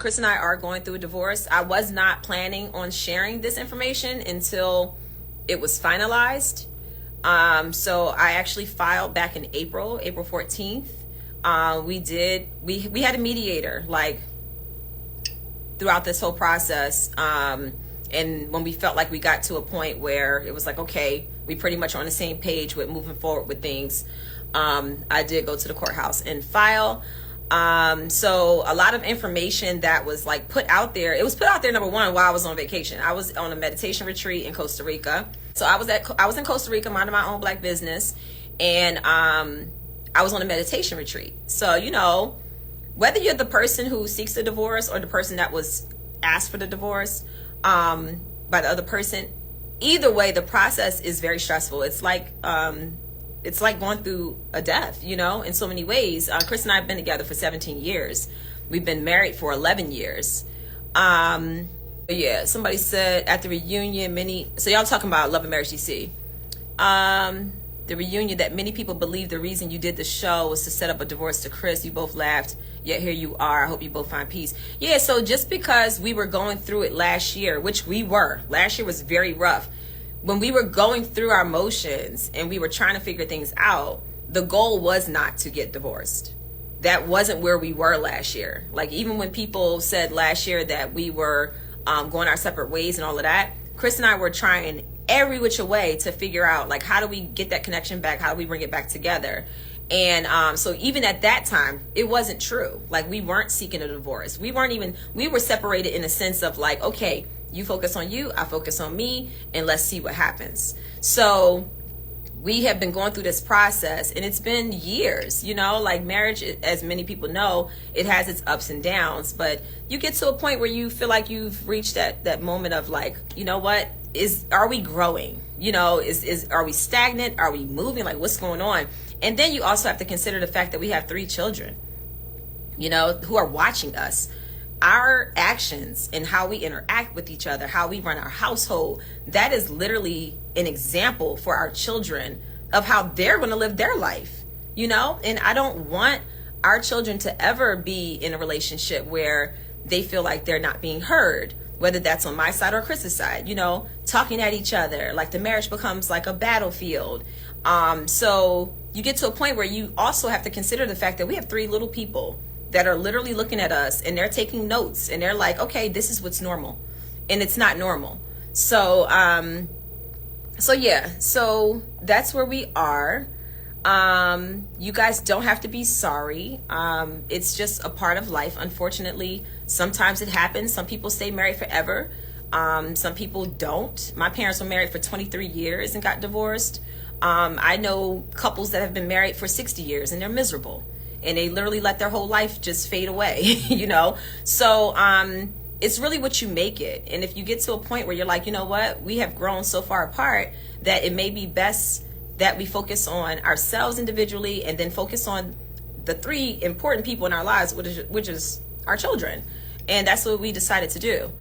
Chris and I are going through a divorce. I was not planning on sharing this information until it was finalized. So I actually filed back in April 14th. We had a mediator like throughout this whole process. And when we felt like we got to a point where it was like, okay, we pretty much on the same page with moving forward with things, I did go to the courthouse and file. So a lot of information that was like put out there, it was put out there, number one, while I was on vacation. I was on a meditation retreat in Costa Rica. So I was in Costa Rica minding my own black business, and I was on a meditation retreat. So, you know, whether you're the person who seeks a divorce or the person that was asked for the divorce by the other person, either way, the process is very stressful. It's like going through a death, you know, in so many ways. Chris and I have been together for 17 years. We've been married for 11 years. Yeah, somebody said at the reunion, so y'all talking about Love and Marriage DC. The reunion, that many people believe the reason you did the show was to set up a divorce to Chris. You both laughed, yet here you are. I hope you both find peace. Yeah, so just because we were going through it last year, which we were, last year was very rough. When we were going through our motions and we were trying to figure things out, the goal was not to get divorced. That wasn't where we were last year. Like, even when people said last year that we were going our separate ways and all of that, Chris and I were trying every which way to figure out, like, how do we get that connection back? How do we bring it back together? And so even at that time, it wasn't true. Like, we weren't seeking a divorce. We were separated in a sense of like, okay, you focus on you, I focus on me, and let's see what happens. So we have been going through this process, and it's been years, you know, like marriage, as many people know, it has its ups and downs, but you get to a point where you feel like you've reached that moment of like, you know what, are we growing? You know, are we stagnant? Are we moving? Like, what's going on? And then you also have to consider the fact that we have 3 children, you know, who are watching us. Our actions and how we interact with each other, how we run our household, that is literally an example for our children of how they're going to live their life, you know? And I don't want our children to ever be in a relationship where they feel like they're not being heard, whether that's on my side or Chris's side, you know, talking at each other, like the marriage becomes like a battlefield. So you get to a point where you also have to consider the fact that we have 3 little people that are literally looking at us, and they're taking notes, and they're like, okay, this is what's normal, and it's not normal. So yeah, so that's where we are. You guys don't have to be sorry. It's just a part of life. Unfortunately, sometimes it happens. Some people stay married forever. Some people don't. My parents were married for 23 years and got divorced. I know couples that have been married for 60 years and they're miserable, and they literally let their whole life just fade away, you know? So it's really what you make it. And if you get to a point where you're like, you know what, we have grown so far apart that it may be best that we focus on ourselves individually and then focus on the 3 important people in our lives, which is our children. And that's what we decided to do.